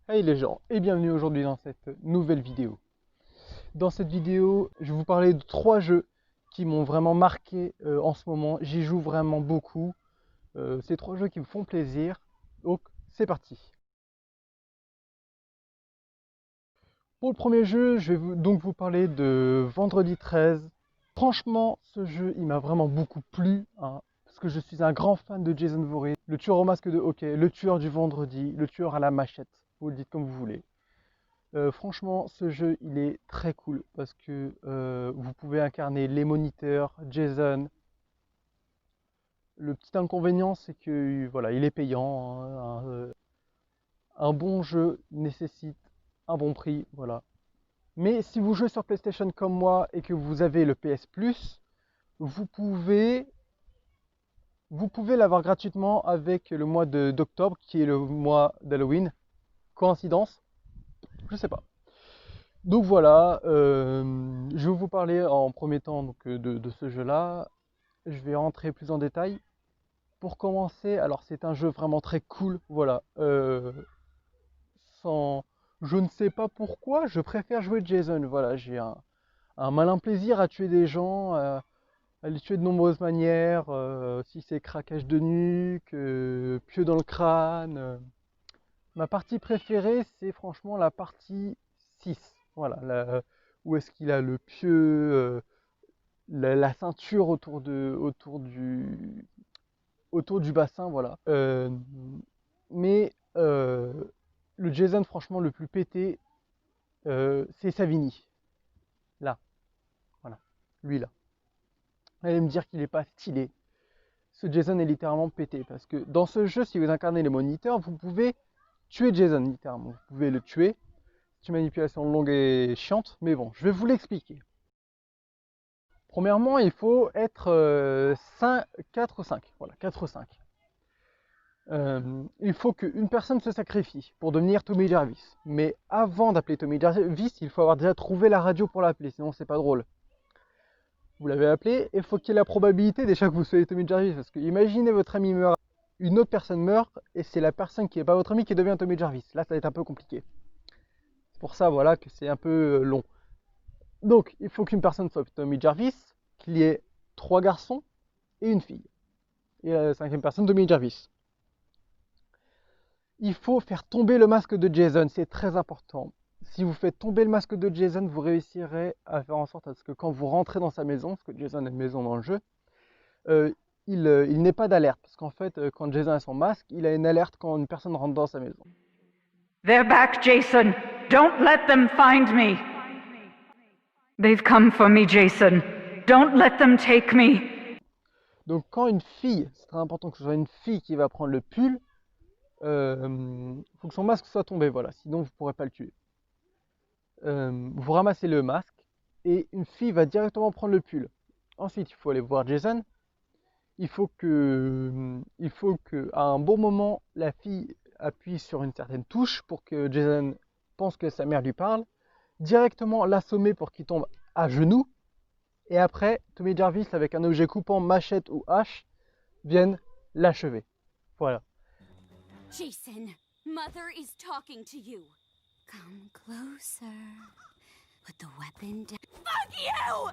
Hey les gens, et bienvenue aujourd'hui dans cette nouvelle vidéo. Dans cette vidéo, je vais vous parler de 3 jeux qui m'ont vraiment marqué en ce moment. J'y joue vraiment beaucoup. C'est 3 jeux qui me font plaisir. Donc, c'est parti. Pour le premier jeu, je vais donc vous parler de Vendredi 13. Franchement, ce jeu, il m'a vraiment beaucoup plu, hein, parce que je suis un grand fan de Jason Voorhees, le tueur au masque de hockey, le tueur du vendredi, le tueur à la machette. Vous le dites comme vous voulez. Franchement, ce jeu, il est très cool parce que vous pouvez incarner les moniteurs, Jason. Le petit inconvénient, c'est que voilà, il est payant, hein. Un bon jeu nécessite un bon prix, voilà. Mais si vous jouez sur PlayStation comme moi et que vous avez le PS Plus, vous pouvez, vous pouvez l'avoir gratuitement avec le mois d'octobre, qui est le mois d'Halloween. Coïncidence? Je sais pas. Donc voilà, je vais vous parler en premier temps donc, de ce jeu-là. Je vais rentrer plus en détail. Pour commencer, alors c'est un jeu vraiment très cool, voilà. Sans... Je ne sais pas pourquoi, je préfère jouer Jason. Voilà, j'ai un malin plaisir à tuer des gens, à les tuer de nombreuses manières. Si c'est craquage de nuque, pieu dans le crâne. Ma partie préférée, c'est franchement la partie 6. Voilà, où est-ce qu'il a le pieu, la ceinture autour du bassin, voilà. Mais le Jason, franchement, le plus pété, c'est Savini. Là, voilà, lui là. Vous allez me dire qu'il n'est pas stylé. Ce Jason est littéralement pété parce que dans ce jeu, si vous incarnez les moniteurs, vous pouvez tuer Jason littéralement. Vous pouvez le tuer. C'est une manipulation longue et chiante, mais bon, je vais vous l'expliquer. Premièrement, il faut être 4 ou 5. Voilà, 4 ou 5. Il faut qu'une personne se sacrifie pour devenir Tommy Jarvis. Mais avant d'appeler Tommy Jarvis, il faut avoir déjà trouvé la radio pour l'appeler, sinon c'est pas drôle. Vous l'avez appelé, et il faut qu'il y ait la probabilité déjà que vous soyez Tommy Jarvis. Parce que imaginez votre ami meurt, une autre personne meurt, et c'est la personne qui n'est pas votre ami qui devient Tommy Jarvis. Là, ça va être un peu compliqué. C'est pour ça, voilà, que c'est un peu long. Donc, il faut qu'une personne soit Tommy Jarvis, qu'il y ait 3 garçons et une fille. Et la 5e personne, Tommy Jarvis. Il faut faire tomber le masque de Jason, c'est très important. Si vous faites tomber le masque de Jason, vous réussirez à faire en sorte à ce que quand vous rentrez dans sa maison, parce que Jason a une maison dans le jeu, euh, il n'ait pas d'alerte. Parce qu'en fait, quand Jason a son masque, il a une alerte quand une personne rentre dans sa maison. They're back, Jason. Don't let them find me. They've come for me, Jason. Don't let them take me. Donc quand une fille, c'est très important que ce soit une fille qui va prendre le pull, faut que son masque soit tombé, voilà, sinon vous ne pourrez pas le tuer. Vous ramassez le masque et une fille va directement prendre le pull. Ensuite, il faut aller voir Jason. Il faut que, à un bon moment, la fille appuie sur une certaine touche pour que Jason pense que sa mère lui parle. Directement l'assommer pour qu'il tombe à genoux. Et après, Tommy Jarvis, avec un objet coupant, machette ou hache, viennent l'achever. Voilà. Jason, Mother is talking to you. Come closer. Put the weapon down. Fuck you!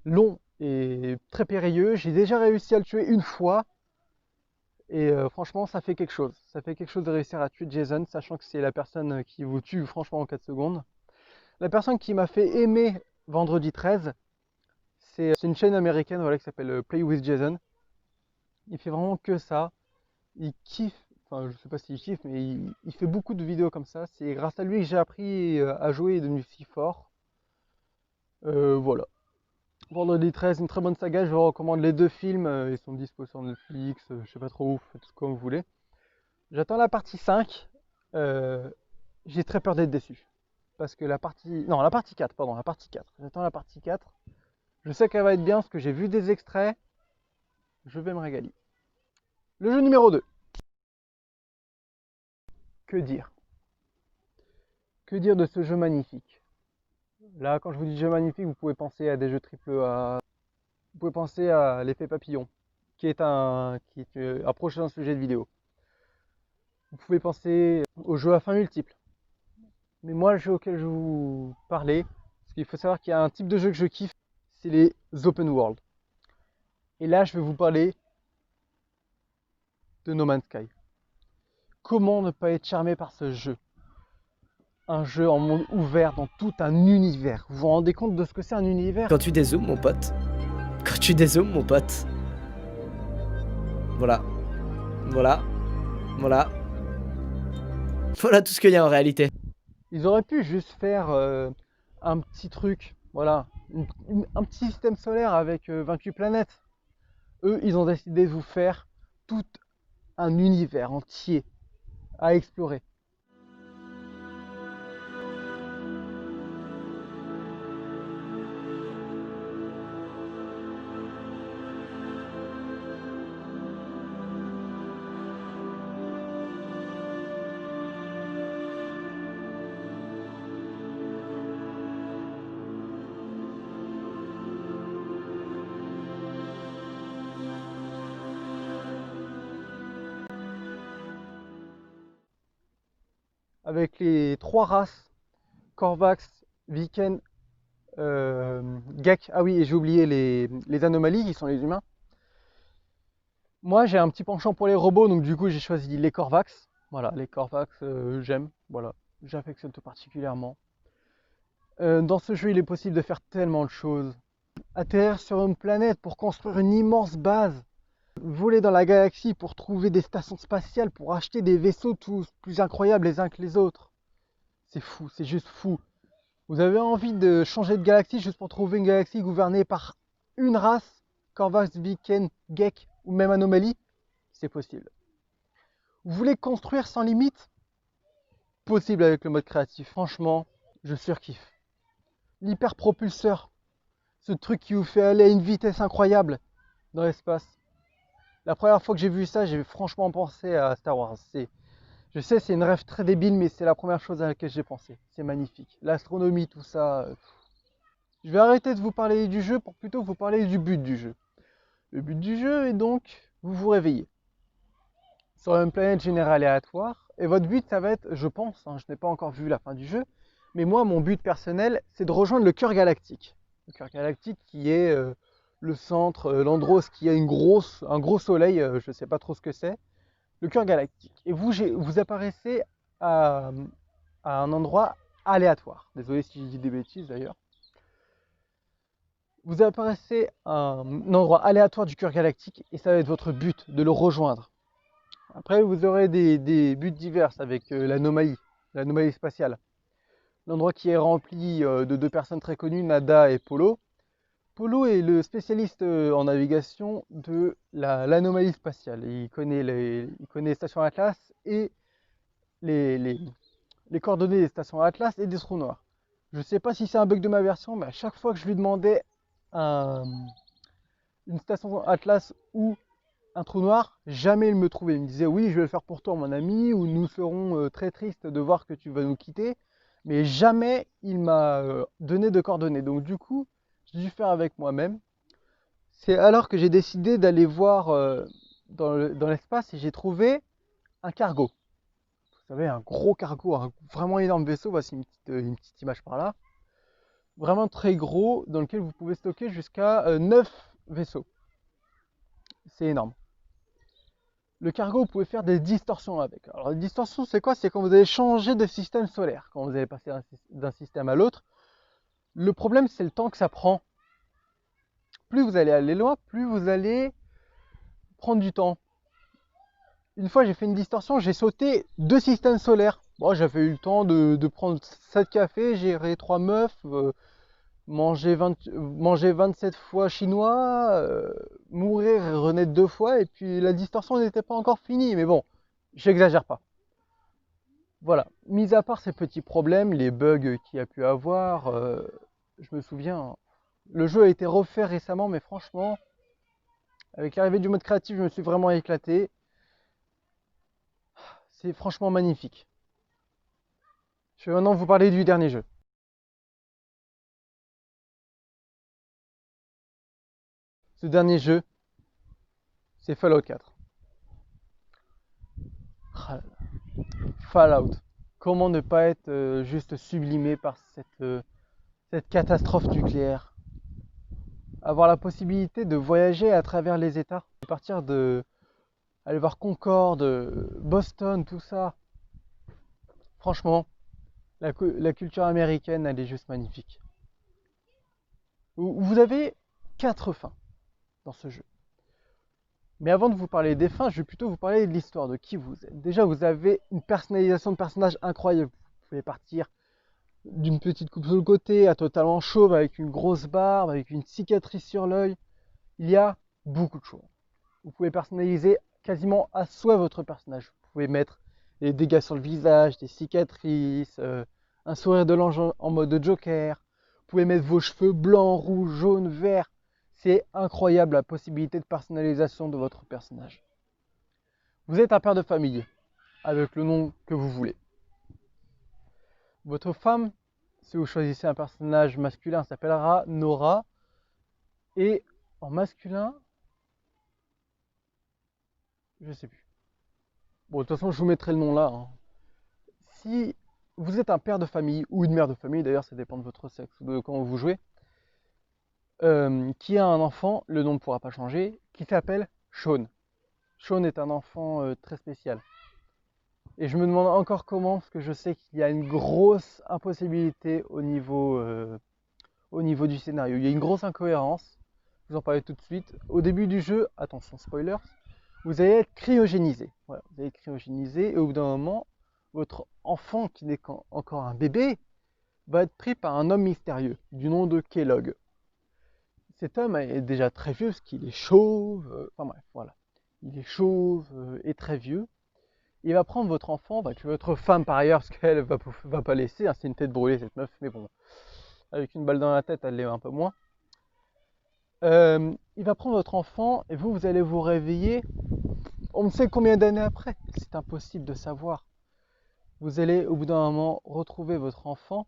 Long et très périlleux. J'ai déjà réussi à le tuer une fois. Et franchement, ça fait quelque chose. Ça fait quelque chose de réussir à tuer Jason, sachant que c'est la personne qui vous tue franchement en 4 secondes. La personne qui m'a fait aimer Vendredi 13, c'est une chaîne américaine, voilà, qui s'appelle Play with Jason. Il fait vraiment que ça. Il kiffe, enfin je sais pas s'il kiffe, mais il fait beaucoup de vidéos comme ça. C'est grâce à lui que j'ai appris à jouer et est devenu si fort. Voilà. Vendredi 13, une très bonne saga, je vous recommande les 2 films, ils sont dispo sur Netflix, je sais pas trop où, faites comme vous voulez. J'attends la partie 5, j'ai très peur d'être déçu. Parce que la partie... Non, la partie 4, pardon, la partie 4. J'attends la partie 4. Je sais qu'elle va être bien parce que j'ai vu des extraits. Je vais me régaler. Le jeu numéro 2. Que dire? Que dire de ce jeu magnifique? Là, quand je vous dis jeu magnifique, vous pouvez penser à des jeux AAA. Vous pouvez penser à l'effet papillon, qui est un prochain sujet de vidéo. Vous pouvez penser aux jeux à fin multiple. Mais moi, le jeu auquel je vais vous parler, parce qu'il faut savoir qu'il y a un type de jeu que je kiffe, c'est les open world. Et là, je vais vous parler de No Man's Sky. Comment ne pas être charmé par ce jeu? Un jeu en monde ouvert dans tout un univers. Vous vous rendez compte de ce que c'est un univers? Quand tu dézoomes, mon pote. Quand tu dézoomes, mon pote. Voilà. Voilà. Voilà. Voilà tout ce qu'il y a en réalité. Ils auraient pu juste faire un petit truc, voilà, un petit système solaire avec 28 planètes. Eux, ils ont décidé de vous faire tout un univers entier à explorer. Avec les 3 races, Korvax, Viken, Gek, ah oui, et j'ai oublié les anomalies qui sont les humains. Moi, j'ai un petit penchant pour les robots, donc du coup, j'ai choisi les Korvax. Voilà, les Korvax, j'aime, voilà, j'affectionne tout particulièrement. Dans ce jeu, il est possible de faire tellement de choses. Atterrir sur une planète pour construire une immense base. Voler dans la galaxie pour trouver des stations spatiales, pour acheter des vaisseaux tous plus incroyables les uns que les autres. C'est fou, c'est juste fou. Vous avez envie de changer de galaxie juste pour trouver une galaxie gouvernée par une race, Korvax, Viken, Gek ou même Anomalie? C'est possible. Vous voulez construire sans limite? Possible avec le mode créatif. Franchement, je surkiffe. L'hyperpropulseur, ce truc qui vous fait aller à une vitesse incroyable dans l'espace. La première fois que j'ai vu ça, j'ai franchement pensé à Star Wars. Je sais, c'est une rêve très débile, mais c'est la première chose à laquelle j'ai pensé. C'est magnifique. L'astronomie, tout ça. Je vais arrêter de vous parler du jeu pour plutôt vous parler du but du jeu. Le but du jeu est donc, vous vous réveillez sur une planète générale aléatoire. Et votre but, ça va être, je pense, je n'ai pas encore vu la fin du jeu, mais moi, mon but personnel, c'est de rejoindre le cœur galactique. Le cœur galactique qui est le centre, l'endroit où il y a un gros soleil, je ne sais pas trop ce que c'est, le cœur galactique. Et vous apparaissez à un endroit aléatoire. Désolé si je dis des bêtises d'ailleurs. Vous apparaissez à un endroit aléatoire du cœur galactique et ça va être votre but de le rejoindre. Après, vous aurez des buts divers avec l'anomalie spatiale. L'endroit qui est rempli de 2 personnes très connues, Nada et Polo. Polo est le spécialiste en navigation de l'anomalie spatiale. Il connaît les stations Atlas et les coordonnées des stations Atlas et des trous noirs. Je ne sais pas si c'est un bug de ma version, mais à chaque fois que je lui demandais une station Atlas ou un trou noir, jamais il me trouvait. Il me disait oui, je vais le faire pour toi mon ami, ou nous serons très tristes de voir que tu vas nous quitter. Mais jamais il m'a donné de coordonnées. Donc du coup, j'ai dû faire avec moi-même. C'est alors que j'ai décidé d'aller voir dans l'espace et j'ai trouvé un cargo. Vous savez, un gros cargo, un vraiment énorme vaisseau. Voici une petite image par là. Vraiment très gros, dans lequel vous pouvez stocker jusqu'à 9 vaisseaux. C'est énorme. Le cargo, vous pouvez faire des distorsions avec. Alors, les distorsions, c'est quoi? C'est quand vous allez changer de système solaire, quand vous allez passer d'un système à l'autre. Le problème, c'est le temps que ça prend. Plus vous allez aller loin, plus vous allez prendre du temps. Une fois, j'ai fait une distorsion, j'ai sauté 2 systèmes solaires. Bon, j'avais eu le temps de prendre 7 cafés, gérer 3 meufs, manger 27 fois chinois, mourir et renaître 2 fois, et puis la distorsion n'était pas encore finie, mais bon, j'exagère pas. Voilà, mis à part ces petits problèmes, les bugs qu'il y a pu avoir, je me souviens, le jeu a été refait récemment, mais franchement, avec l'arrivée du mode créatif, je me suis vraiment éclaté. C'est franchement magnifique. Je vais maintenant vous parler du dernier jeu. Ce dernier jeu, c'est Fallout 4. Ah là là. Fallout. Comment ne pas être juste sublimé par cette catastrophe nucléaire? Avoir la possibilité de voyager à travers les États, aller voir Concorde, Boston, tout ça. Franchement, la culture américaine, elle est juste magnifique. Vous avez 4 fins dans ce jeu. Mais avant de vous parler des fins, je vais plutôt vous parler de l'histoire, de qui vous êtes. Déjà, vous avez une personnalisation de personnage incroyable. Vous pouvez partir d'une petite coupe sur le côté à totalement chauve, avec une grosse barbe, avec une cicatrice sur l'œil. Il y a beaucoup de choses. Vous pouvez personnaliser quasiment à souhait votre personnage. Vous pouvez mettre des dégâts sur le visage, des cicatrices, un sourire de l'ange en mode Joker. Vous pouvez mettre vos cheveux blancs, rouges, jaunes, verts. C'est incroyable la possibilité de personnalisation de votre personnage. Vous êtes un père de famille, avec le nom que vous voulez. Votre femme, si vous choisissez un personnage masculin, s'appellera Nora. Et en masculin, je sais plus. Bon, de toute façon, je vous mettrai le nom là. Hein. Si vous êtes un père de famille, ou une mère de famille, d'ailleurs, ça dépend de votre sexe, de comment vous jouez, qui a un enfant, le nom ne pourra pas changer, qui s'appelle Sean. Sean est un enfant très spécial. Et je me demande encore comment, parce que je sais qu'il y a une grosse impossibilité au niveau du scénario. Il y a une grosse incohérence, je vous en parlerai tout de suite. Au début du jeu, attention spoilers, vous allez être cryogénisé. Voilà, vous allez être cryogénisé et au bout d'un moment, votre enfant qui n'est qu'encore un bébé va être pris par un homme mystérieux du nom de Kellogg. Cet homme est déjà très vieux parce qu'il est chauve, enfin bref, voilà. Il est chauve et très vieux. Il va prendre votre enfant, va tuer votre femme par ailleurs parce qu'elle va pas laisser, hein, c'est une tête brûlée cette meuf, mais bon, avec une balle dans la tête, elle l'est un peu moins. Il va prendre votre enfant et vous allez vous réveiller, on ne sait combien d'années après, c'est impossible de savoir. Vous allez au bout d'un moment retrouver votre enfant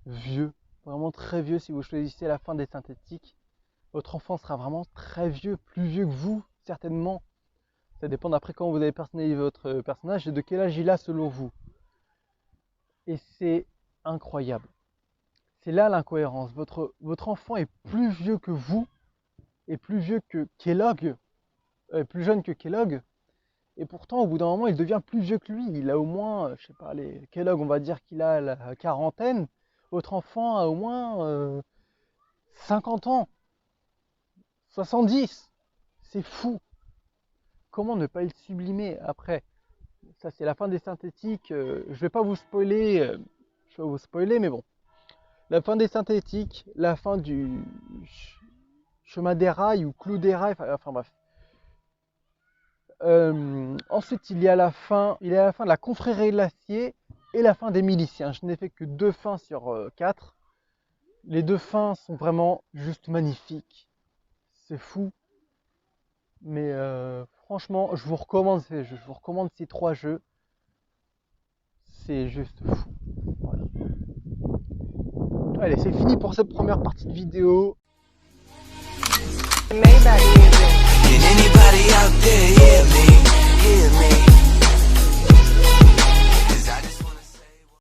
vieux, vraiment très vieux si vous choisissez la fin des synthétiques. Votre enfant sera vraiment très vieux, plus vieux que vous, certainement. Ça dépend d'après quand vous avez personnalisé votre personnage et de quel âge il a selon vous. Et c'est incroyable. C'est là l'incohérence. Votre enfant est plus vieux que vous, et plus vieux que Kellogg, plus jeune que Kellogg. Et pourtant, au bout d'un moment, il devient plus vieux que lui. Il a au moins, je sais pas, Kellogg, on va dire qu'il a la quarantaine. Votre enfant a au moins 50 ans. 70, c'est fou. Comment ne pas le sublimer après? Ça c'est la fin des synthétiques. Je vais pas vous spoiler, mais bon. La fin des synthétiques, la fin du chemin des rails ou clou des rails, enfin bref. Ensuite il y a la fin de la confrérie de l'acier et la fin des miliciens. Je n'ai fait que 2 fins sur 4. Les 2 fins sont vraiment juste magnifiques. C'est fou, mais franchement, je vous recommande ces 3 jeux. C'est juste fou. Voilà. Allez, c'est fini pour cette première partie de vidéo. Can anybody out there hear